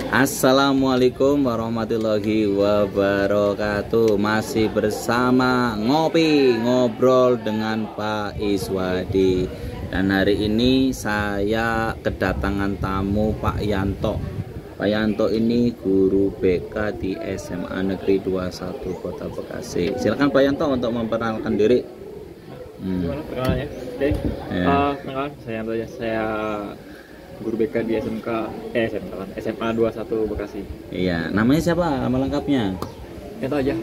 Assalamualaikum warahmatullahi wabarakatuh. Masih bersama ngobrol dengan Pak Iswadi. Dan hari ini saya kedatangan tamu Pak Yanto. Pak Yanto ini guru BK di SMA Negeri 21 Kota Bekasi. Silakan Pak Yanto untuk memperkenalkan diri. Gimana perkenalannya? Oke. Perkenalkan saya Yanto ya. Saya guru BK di SMA 21 Bekasi. Iya, namanya siapa? Nama lengkapnya? Yanto aja.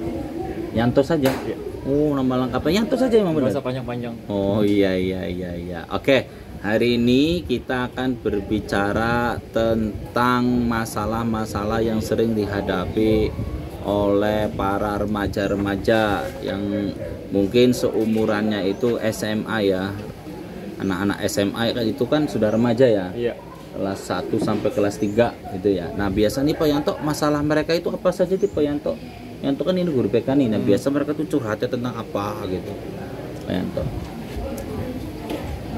Yanto saja. Iya. Oh, nama lengkapnya Yanto saja emang benar. Nggak usah panjang-panjang. Oh iya. Oke, hari ini kita akan berbicara tentang masalah-masalah yang sering dihadapi oleh para remaja-remaja yang mungkin seumurannya itu SMA ya. Anak-anak SMA itu kan sudah remaja ya. Iya. Kelas 1 sampai kelas 3 gitu ya. Nah, biasa nih Pak Yanto, masalah mereka itu apa saja sih Pak Yanto? Yanto kan ini guru BK nih. Nah, biasa mereka tuh curhatnya tentang apa gitu. Pak Yanto.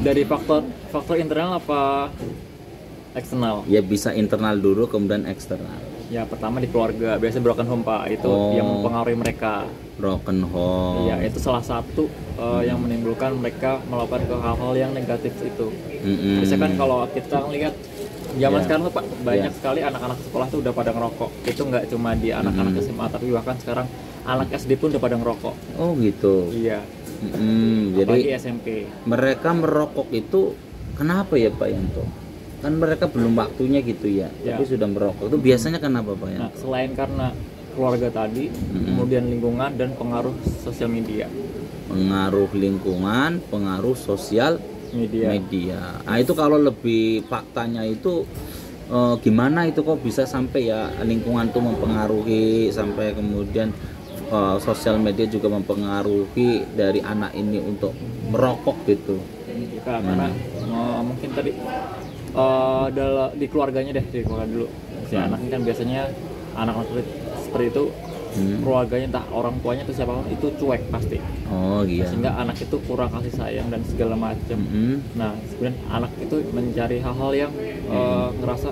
Dari faktor internal apa eksternal? Ya bisa internal dulu kemudian eksternal. Ya, pertama di keluarga. Biasanya broken home, Pak. Itu yang mempengaruhi mereka. Broken home. Iya, itu salah satu yang menimbulkan mereka melakukan ke hal-hal yang negatif itu. Biasanya kan kalau kita lihat zaman sekarang tuh Pak, banyak sekali anak-anak sekolah tuh udah pada ngerokok. Itu nggak cuma di anak-anak SMA, tapi bahkan sekarang anak SD pun udah pada ngerokok. Oh gitu. Iya. Jadi SMP. mereka merokok itu kenapa ya Pak Yanto? Kan mereka belum waktunya gitu ya, tapi sudah merokok. Itu biasanya kenapa Pak Yanto? Nah, selain karena keluarga tadi, kemudian lingkungan dan pengaruh sosial media. Pengaruh lingkungan, pengaruh sosial media. Nah itu kalau lebih faktanya itu gimana itu kok bisa sampai ya lingkungan tuh mempengaruhi sampai kemudian sosial media juga mempengaruhi dari anak ini untuk merokok gitu. Karena mungkin tadi di keluarganya deh, di keluarga dulu. Si anak ini kan biasanya anak-anak seperti itu keluarganya entah orang tuanya atau siapapun itu cuek pasti. Oh iya. Sehingga anak itu kurang kasih sayang dan segala macam. Nah, kemudian anak itu mencari hal-hal yang ngerasa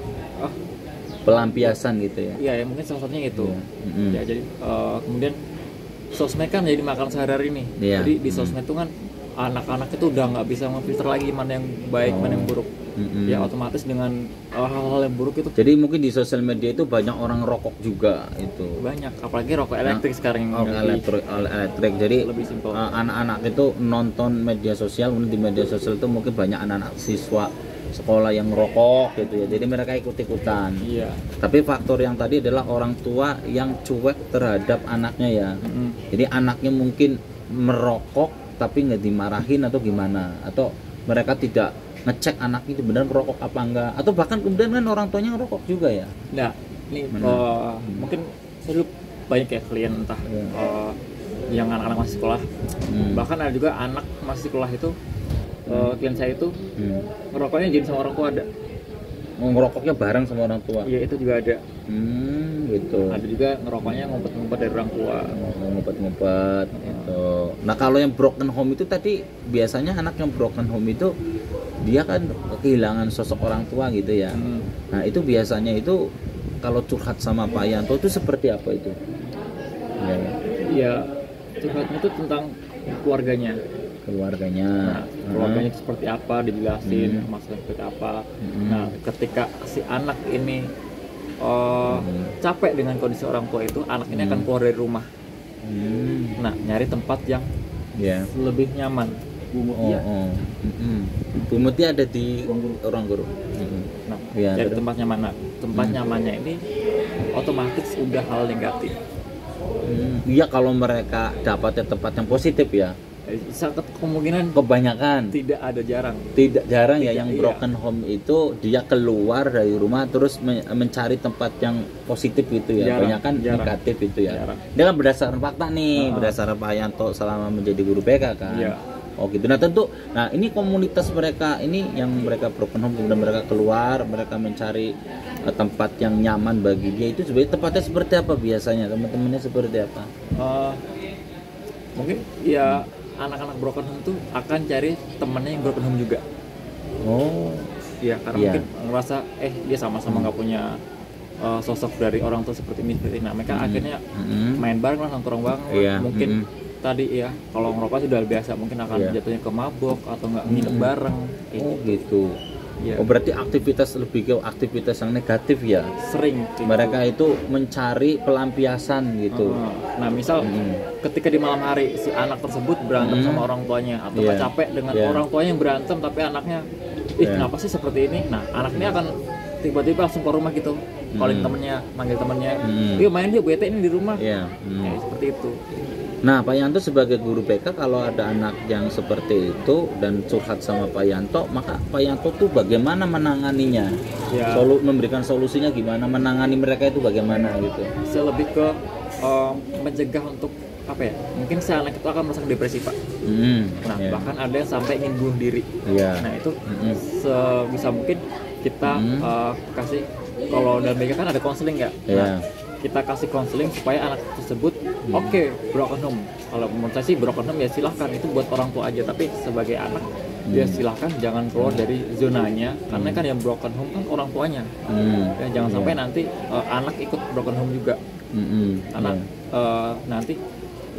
pelampiasan gitu ya. Iya, ya mungkin salah satunya itu. Ya, jadi kemudian sosmed kan jadi makan sehari-hari nih. Jadi di sosmed itu kan anak-anak itu udah nggak bisa memfilter lagi mana yang baik, mana yang buruk. Ya otomatis dengan hal-hal yang buruk itu. Jadi mungkin di sosial media itu banyak orang rokok juga itu. Banyak, apalagi rokok elektrik sekarang yang elektrik. Jadi lebih simpel. Anak-anak itu nonton media sosial, kemudian di media sosial itu mungkin banyak anak-anak siswa sekolah yang merokok gitu ya. Jadi mereka ikut-ikutan. Iya. Tapi faktor yang tadi adalah orang tua yang cuek terhadap anaknya ya. Jadi anaknya mungkin merokok tapi nggak dimarahin atau gimana, atau mereka tidak ngecek anaknya itu benar merokok apa enggak, atau bahkan kemudian kan orang tuanya ngerokok juga ya. Nah, ini mungkin saya dulu banyak ya klien entah yang anak-anak masih sekolah, bahkan ada juga anak masih sekolah itu klien saya itu ngerokoknya jadi sama orang tua ada. Ngerokoknya bareng sama orang tua. Iya, itu juga ada. Gitu. Ada juga ngerokoknya ngumpet-ngumpet dari orang tua. Ngumpet-ngumpet gitu. Nah, kalau yang broken home itu tadi biasanya anak yang broken home itu dia kan kehilangan sosok orang tua gitu ya. Nah, itu biasanya itu kalau curhat sama Pak Yanto itu seperti apa itu? Ya, curhatnya itu tentang keluarganya. Keluarganya itu seperti apa, dijelasin masalah seperti apa. Nah, ketika si anak ini capek dengan kondisi orang tua itu, anak ini akan keluar dari rumah. Nah, nyari tempat yang lebih nyaman. Bu Mutia ada di orang guru. Nah, dari tempat nyaman. Nah, tempat nyamannya ini otomatis udah hal negatif. Iya, kalau mereka dapatnya tempat yang positif ya. Sangat kemungkinan kebanyakan tidak jarang ya yang broken home itu dia keluar dari rumah terus mencari tempat yang positif gitu ya. Kebanyakan negatif itu ya. Dia kan berdasarkan fakta nih, berdasarkan Pak Yanto selama menjadi guru BK kan. Oh gitu. Nah tentu, nah ini komunitas mereka ini yang mereka broken home kemudian mereka keluar, mereka mencari tempat yang nyaman bagi dia, itu sebenarnya tempatnya seperti apa biasanya, teman-temannya seperti apa? Mungkin ya anak-anak broken home tuh akan cari temennya yang broken home juga. Oh iya, karena mungkin ngerasa dia sama-sama nggak punya sosok dari orang tua seperti ini. Nah mereka akhirnya main bareng lah, nongkrong bareng, mungkin tadi ya kalau ngerokok sudah biasa, mungkin akan jatuhnya ke mabok atau nggak nginep bareng. Gitu. Ya. Oh berarti aktivitas lebih ke aktivitas yang negatif ya? Sering gitu. Mereka itu mencari pelampiasan gitu. Nah misal ketika di malam hari si anak tersebut berantem sama orang tuanya, atau capek dengan orang tuanya yang berantem tapi anaknya kenapa sih seperti ini? Nah anak ini akan tiba-tiba langsung ke rumah gitu, calling temennya, manggil temennya, yuk main yuk, bete ini di rumah. Seperti itu. Nah, Pak Yanto sebagai guru BK, kalau ada anak yang seperti itu dan curhat sama Pak Yanto, maka Pak Yanto tuh bagaimana menanganinya? Memberikan solusinya gimana, menangani mereka itu bagaimana gitu? Saya lebih ke mencegah untuk apa ya? Mungkin si anak itu akan merasakan depresi, Pak. Bahkan ada yang sampai ingin bunuh diri. Nah, itu sebisa mungkin kita kasih, kalau dalam BK kan ada konseling ya. Kita kasih konseling supaya anak tersebut broken home. Kalau menurut saya sih broken home ya silahkan, itu buat orang tua aja, tapi sebagai anak ya silahkan jangan keluar dari zonanya, karena kan yang broken home kan orang tuanya. Ya, jangan sampai nanti anak ikut broken home juga. Karena nanti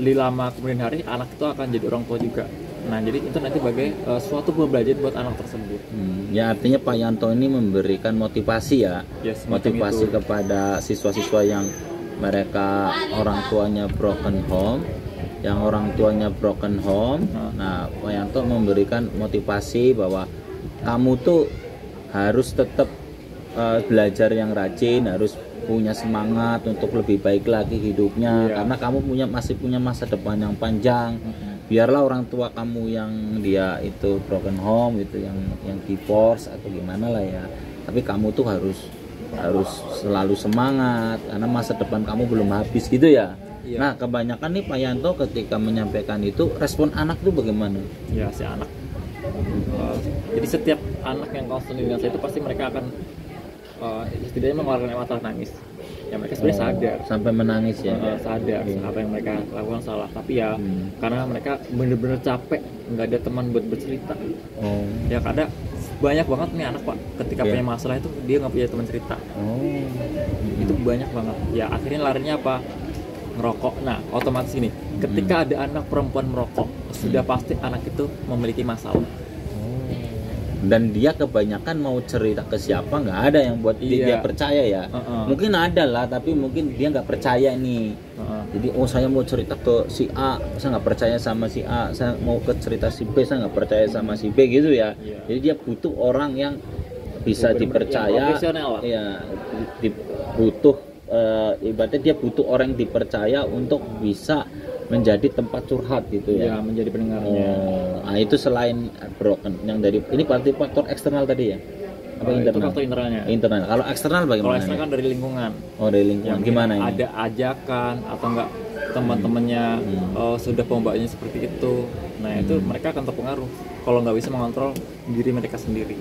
lama kemudian hari anak itu akan jadi orang tua juga. Nah, jadi itu nanti sebagai suatu pembelajaran buat anak tersebut. Ya, artinya Pak Yanto ini memberikan motivasi ya, motivasi kepada siswa-siswa yang mereka orang tuanya broken home, Nah, Pak Yanto memberikan motivasi bahwa kamu tuh harus tetap belajar yang rajin, harus punya semangat untuk lebih baik lagi hidupnya, karena kamu masih punya masa depan yang panjang. Biarlah orang tua kamu yang dia itu broken home gitu, yang divorce atau gimana lah ya, tapi kamu tuh harus selalu semangat karena masa depan kamu belum habis gitu ya. Nah, kebanyakan nih Pak Yanto ketika menyampaikan itu, respon anak tuh bagaimana? Ya, si anak jadi setiap anak yang konseling dengan saya itu pasti mereka akan setidaknya mengeluarkan air mata nangis. Ya mereka sebenarnya sadar, sampai menangis ya, sadar apa yang mereka lakukan salah, tapi ya karena mereka bener-bener capek, nggak ada teman buat bercerita. Ya kadang banyak banget nih anak Pak, ketika punya masalah itu dia nggak punya teman cerita. Itu banyak banget. Ya akhirnya larinya apa? Ngerokok. Nah otomatis ini ketika ada anak perempuan merokok, sudah pasti anak itu memiliki masalah. Dan dia kebanyakan mau cerita ke siapa, nggak ada yang buat dia percaya ya. Mungkin ada lah, tapi mungkin dia nggak percaya nih. Jadi saya mau cerita ke si A, saya nggak percaya sama si A, saya mau ke cerita si B, saya nggak percaya sama si B gitu ya. Jadi dia butuh orang yang bisa dipercaya, ya butuh ibaratnya dia butuh orang yang dipercaya untuk bisa menjadi tempat curhat gitu ya, menjadi pendengarnya. Nah itu selain broken yang dari ini berarti faktor eksternal tadi ya, apa internal? Itu faktor internalnya. Internal. Kalau eksternal bagaimana? Kalau eksternal kan dari lingkungan. Dari lingkungan. Gimana ini? Ada ajakan atau enggak teman-temannya sudah pembawanya seperti itu. Nah itu mereka akan terpengaruh kalau nggak bisa mengontrol diri mereka sendiri.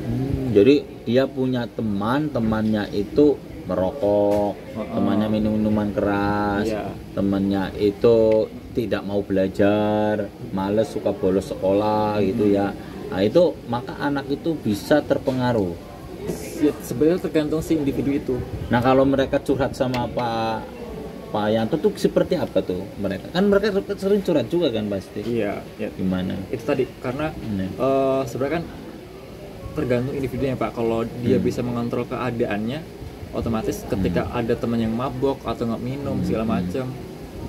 Jadi dia punya temannya itu merokok, temannya minum minuman keras, temannya itu tidak mau belajar, males, suka bolos sekolah gitu ya. Nah itu maka anak itu bisa terpengaruh. Ya, sebenarnya tergantung si individu itu. Nah kalau mereka curhat sama Pak Yanto tuh seperti apa tuh mereka? Kan mereka sering curhat juga kan pasti. Iya. Gimana? Itu tadi karena sebenarnya kan tergantung individunya Pak. Kalau dia bisa mengontrol keadaannya, otomatis ketika ada teman yang mabok atau nggak minum segala macam,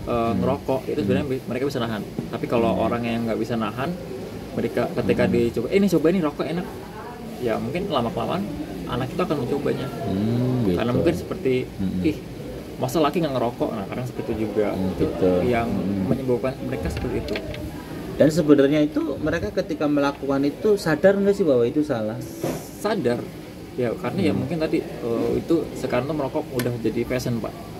ngerokok, itu sebenarnya mereka bisa nahan. Tapi kalau orang yang nggak bisa nahan, mereka ketika dicoba, ini coba ini rokok enak, ya mungkin lama-kelamaan anak itu akan mencobanya. Gitu. Karena mungkin seperti masa laki nggak ngerokok, nah kadang seperti itu juga yang menyebabkan mereka seperti itu. Dan sebenarnya itu mereka ketika melakukan itu sadar nggak sih bahwa itu salah? Sadar. Ya karena ya mungkin tadi itu sekarang tuh merokok udah jadi fashion Pak.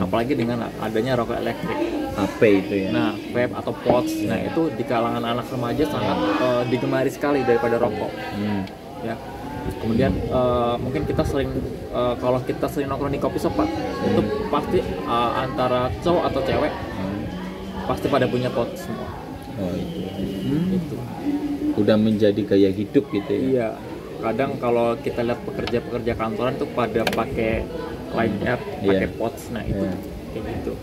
Apalagi dengan adanya rokok elektrik, vape itu ya. Nah vape atau pods, nah itu di kalangan anak remaja sangat digemari sekali daripada rokok. Ya kemudian mungkin kita sering kalau kita sering nongkrong di kopi shop Pak, itu pasti antara cowok atau cewek pasti pada punya pods semua. Itu udah menjadi gaya hidup gitu ya. Iya. kadang kalau kita lihat pekerja kantoran tuh pada pakai lanyard, pakai pouch, nah itu kayak gitu.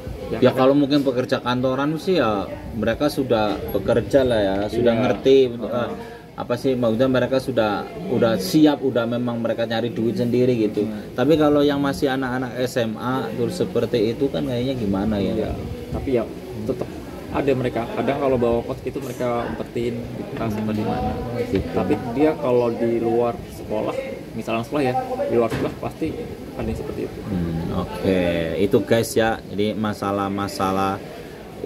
Ya kalau mungkin pekerja kantoran sih ya mereka sudah bekerja lah ya, sudah ngerti apa sih maksudnya, mereka udah siap, udah memang mereka nyari duit sendiri gitu. Tapi kalau yang masih anak-anak SMA terus seperti itu kan kayaknya gimana ya? Tapi ya tetap ada mereka kadang kalau bawa kos itu mereka umpetin di tas atau di mana. Tapi dia kalau di luar sekolah, misalnya sekolah ya, di luar sekolah pasti ada yang seperti itu. Oke, itu guys ya. Jadi masalah-masalah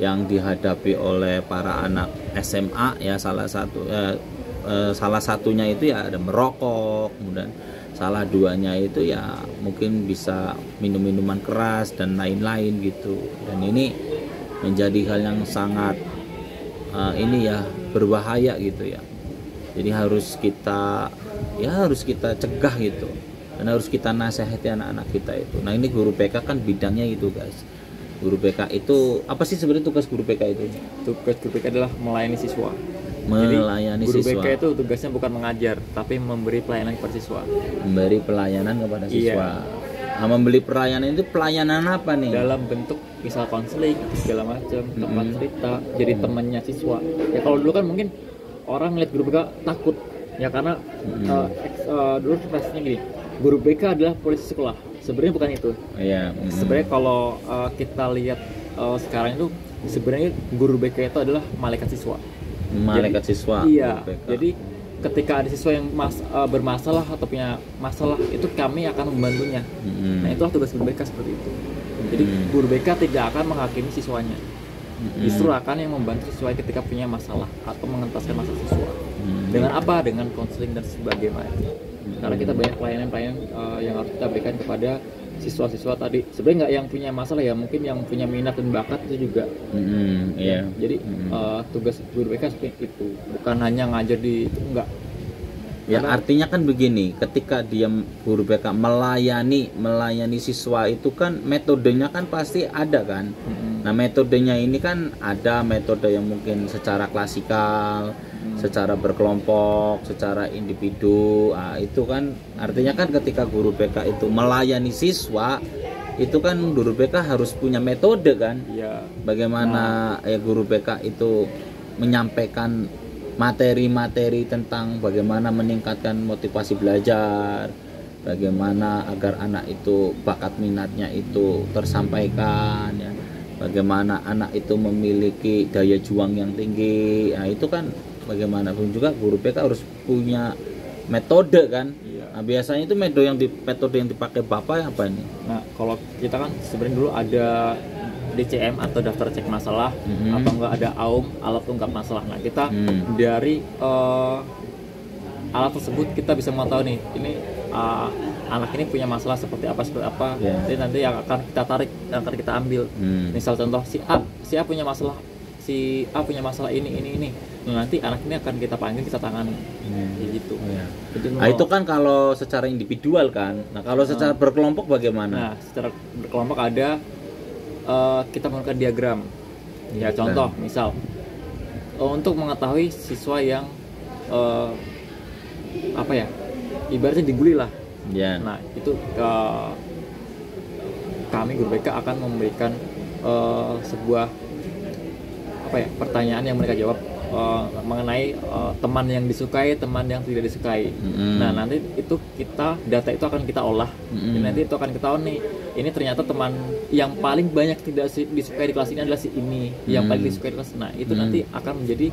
yang dihadapi oleh para anak SMA ya, salah satunya itu ya ada merokok, kemudian salah duanya itu ya mungkin bisa minum-minuman keras dan lain-lain gitu. Dan ini menjadi hal yang sangat ini ya berbahaya gitu ya. Jadi harus kita cegah gitu, dan harus kita nasihati anak-anak kita itu. Nah ini guru PK kan bidangnya itu guys. Guru PK itu apa sih sebenarnya tugas guru PK itu? Tugas guru PK adalah melayani siswa. Melayani guru siswa. PK itu tugasnya bukan mengajar, tapi memberi pelayanan kepada siswa. Memberi pelayanan kepada siswa. Nah, membeli pelayanan itu pelayanan apa nih? Dalam bentuk misal konseling segala macam, tempat cerita, jadi temannya siswa. Ya kalau dulu kan mungkin orang ngeliat guru PK takut ya, karena dulu rasanya gini, guru PK adalah polisi sekolah. Sebenarnya bukan itu. Sebenarnya kalau kita lihat sekarang itu sebenarnya guru PK itu adalah malaikat siswa. Malaikat siswa. Iya. Jadi ketika ada siswa yang bermasalah atau punya masalah, itu kami akan membantunya. Nah itulah tugas guru BK seperti itu. Jadi guru BK tidak akan menghakimi siswanya, justru akan yang membantu siswa ketika punya masalah atau mengentaskan masalah siswa. Dengan apa? Dengan konseling dan sebagainya. Karena kita banyak pelayanan yang harus kita berikan kepada siswa-siswa tadi. Sebenarnya nggak yang punya masalah ya, mungkin yang punya minat dan bakat itu juga. Jadi tugas guru BK seperti itu, bukan hanya ngajar di itu, enggak. Ya artinya kan begini, ketika dia guru BK melayani siswa itu kan metodenya kan pasti ada kan. Nah metodenya ini kan ada metode yang mungkin secara klasikal, secara berkelompok, secara individu. Nah, itu kan artinya kan ketika guru BK itu melayani siswa, itu kan guru BK harus punya metode kan. Bagaimana ya guru BK itu menyampaikan materi-materi tentang bagaimana meningkatkan motivasi belajar, bagaimana agar anak itu bakat minatnya itu tersampaikan ya, bagaimana anak itu memiliki daya juang yang tinggi. Nah itu kan bagaimanapun juga guru BK harus punya metode kan. Nah biasanya itu metode yang dipakai Bapak apa nih? Nah kalau kita kan sebenarnya dulu ada DCM atau daftar cek masalah, atau enggak ada AUM, alat ungkap masalah. Nah kita dari alat tersebut kita bisa mengetahui nih, ini anak ini punya masalah seperti apa. Jadi nanti yang akan kita tarik dan akan kita ambil. Misal contoh si A punya masalah, ini. Nah, nanti anak ini akan kita panggil, kita tangani. Gitu. Nah itu kan kalau secara individual kan. Nah kalau secara berkelompok bagaimana? Nah secara berkelompok ada kita menggunakan diagram. Ya contoh misal untuk mengetahui siswa yang ibaratnya dibully lah. Nah itu kami guru BK akan memberikan sebuah pertanyaan yang mereka jawab mengenai teman yang disukai, teman yang tidak disukai. Nah nanti itu data itu akan kita olah. Dan nanti itu akan ketahuan nih, ini ternyata teman yang paling banyak tidak disukai di kelas ini adalah si ini, yang paling disukai di kelas. Nah itu nanti akan menjadi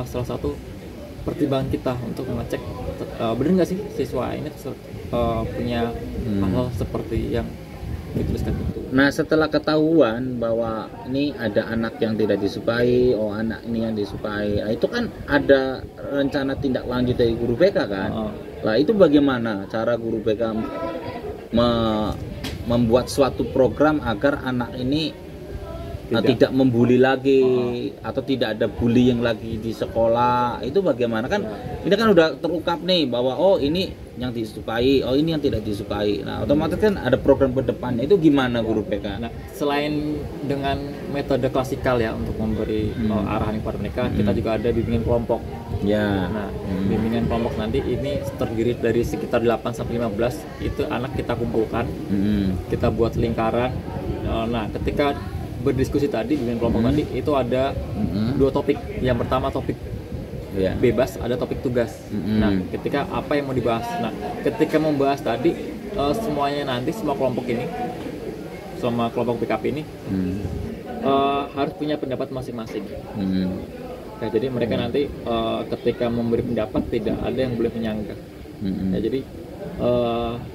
salah satu pertimbangan kita untuk mengecek benar nggak sih siswa ini punya hal seperti yang dituliskan itu. Nah setelah ketahuan bahwa ini ada anak yang tidak disukai, anak ini yang disukai, nah, itu kan ada rencana tindak lanjut dari guru BK kan. Lah itu bagaimana cara guru BK membuat suatu program agar anak ini tidak membuli lagi atau tidak ada bullying lagi di sekolah, itu bagaimana? Kan ini kan udah terungkap nih bahwa oh ini yang disukai, oh ini yang tidak disukai. Nah otomatis kan ada program ke depannya, itu gimana guru PK? Nah selain dengan metode klasikal ya untuk memberi arahan kepada mereka, kita juga ada bimbingan kelompok. Ya. Nah bimbingan kelompok nanti ini terdiri dari sekitar 8 sampai 15 itu anak kita kumpulkan, kita buat lingkaran. Nah ketika berdiskusi tadi bimbingan kelompok tadi itu ada 2 topik. Yang pertama topik bebas, ada topik tugas. Nah ketika apa yang mau dibahas, nah ketika membahas tadi semuanya nanti semua kelompok ini, semua kelompok PKP ini harus punya pendapat masing-masing. Ya, jadi mereka nanti ketika memberi pendapat tidak ada yang boleh menyanggah. Ya, jadi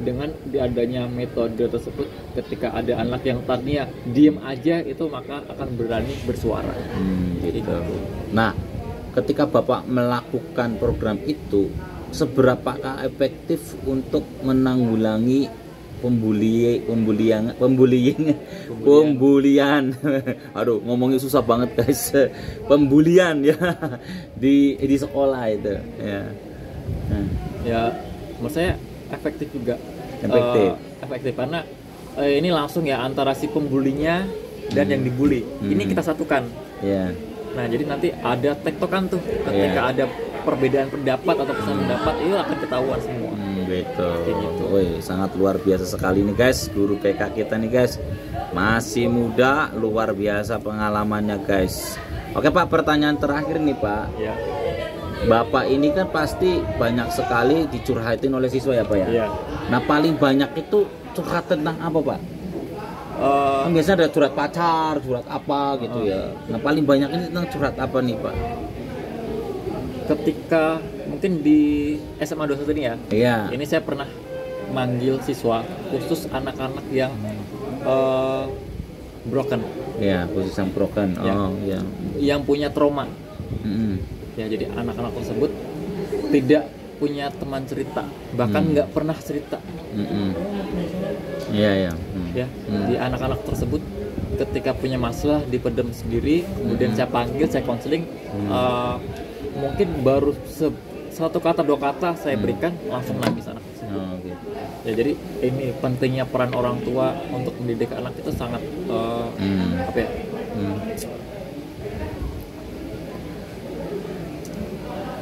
dengan diadanya metode tersebut, ketika ada anak yang tadinya diem aja itu maka akan berani bersuara. Gitu. Nah, ketika Bapak melakukan program itu, seberapa efektif untuk menanggulangi pembulian? Aduh, ngomongnya susah banget guys. Pembulian ya di sekolah itu. Ya. Ya, menurut saya efektif juga. Efektif karena ini langsung ya antara si pembulinya dan yang dibully. Ini kita satukan. Yeah. Nah, jadi nanti ada tektokan tuh ketika ada perbedaan pendapat atau pesan pendapat itu akan ketahuan semua. Betul. Gitu. Woi, sangat luar biasa sekali nih guys, guru PK kita nih guys. Masih muda, luar biasa pengalamannya guys. Oke Pak, pertanyaan terakhir nih Pak. Ya. Bapak ini kan pasti banyak sekali dicurhatin oleh siswa ya Pak ya? Iya. Nah paling banyak itu curhat tentang apa Pak? Kan biasanya ada curhat pacar, curhat apa gitu ya. Nah paling banyak ini tentang curhat apa nih Pak? Ketika mungkin di SMA 21 ini ya, ini saya pernah manggil siswa khusus anak-anak yang broken. Ya, khusus yang broken. Yang punya trauma. Ya, jadi anak-anak tersebut tidak punya teman cerita, bahkan nggak pernah cerita. Ya, di anak-anak tersebut ketika punya masalah dipendam sendiri, kemudian saya panggil, saya konseling, mungkin baru 1 kata 2 kata saya berikan langsung nangis anak tersebut. Gitu. Ya, jadi ini pentingnya peran orang tua untuk mendidik anak itu sangat apa ya?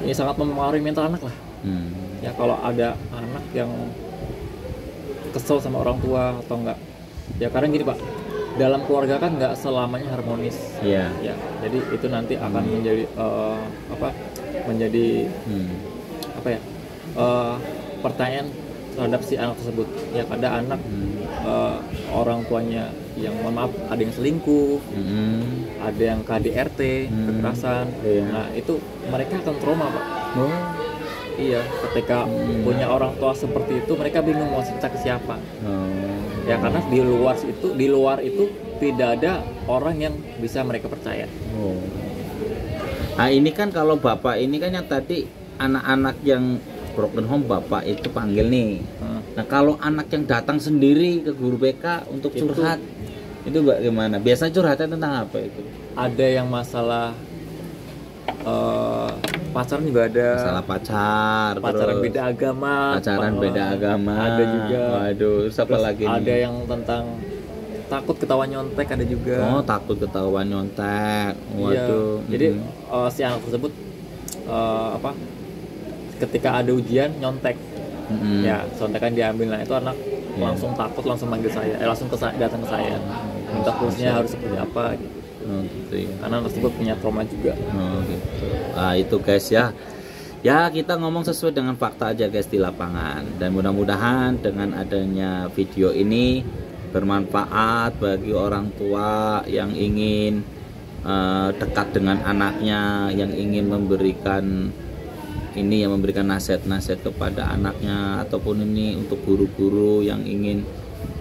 Ini sangat mempengaruhi mental anak lah. Ya kalau ada anak yang kesel sama orang tua atau enggak, ya kadang gini Pak, dalam keluarga kan nggak selamanya harmonis. Ya, jadi itu nanti akan menjadi pertanyaan terhadap si anak tersebut. Ya ada anak orang tuanya yang mohon maaf ada yang selingkuh, ada yang KDRT, kekerasan. Nah itu mereka akan trauma Pak. Iya, ketika punya orang tua seperti itu mereka bingung mau cerita ke siapa. Ya karena di luar itu tidak ada orang yang bisa mereka percaya. Nah ini kan kalau Bapak ini kan yang tadi anak-anak yang broken home Bapak itu panggil nih. Nah kalau anak yang datang sendiri ke guru BK untuk curhat itu bagaimana? Biasanya curhatnya tentang apa itu? Ada yang masalah pacaran juga ada. Masalah pacaran beda agama. Pacaran beda agama. Ada juga. Waduh, siapa lagi nih? Ada yang tentang takut ketahuan nyontek ada juga. Oh, takut ketahuan nyontek. Waduh. Jadi si anak tersebut ketika ada ujian nyontek. Ya, contekan diambil. Nah, itu anak langsung takut, langsung manggil saya, langsung datang ke saya. Minta kursusnya harus seperti apa gitu. Gitu ya. Karena tersebut punya trauma juga. Gitu. Nah, itu guys ya. Ya, kita ngomong sesuai dengan fakta aja guys di lapangan. Dan mudah-mudahan dengan adanya video ini bermanfaat bagi orang tua yang ingin dekat dengan anaknya, yang ingin memberikan nasihat-nasihat kepada anaknya, ataupun ini untuk guru-guru yang ingin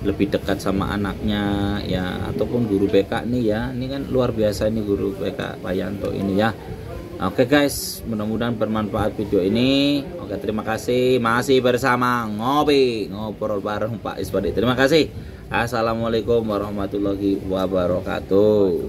lebih dekat sama anaknya ya, ataupun guru BK nih ya. Ini kan luar biasa ini guru BK Pak Yanto ini ya. Oke guys, mudah-mudahan bermanfaat video ini. Oke, terima kasih. Masih bersama ngobrol bareng Pak Iswadi. Terima kasih. Assalamualaikum warahmatullahi wabarakatuh.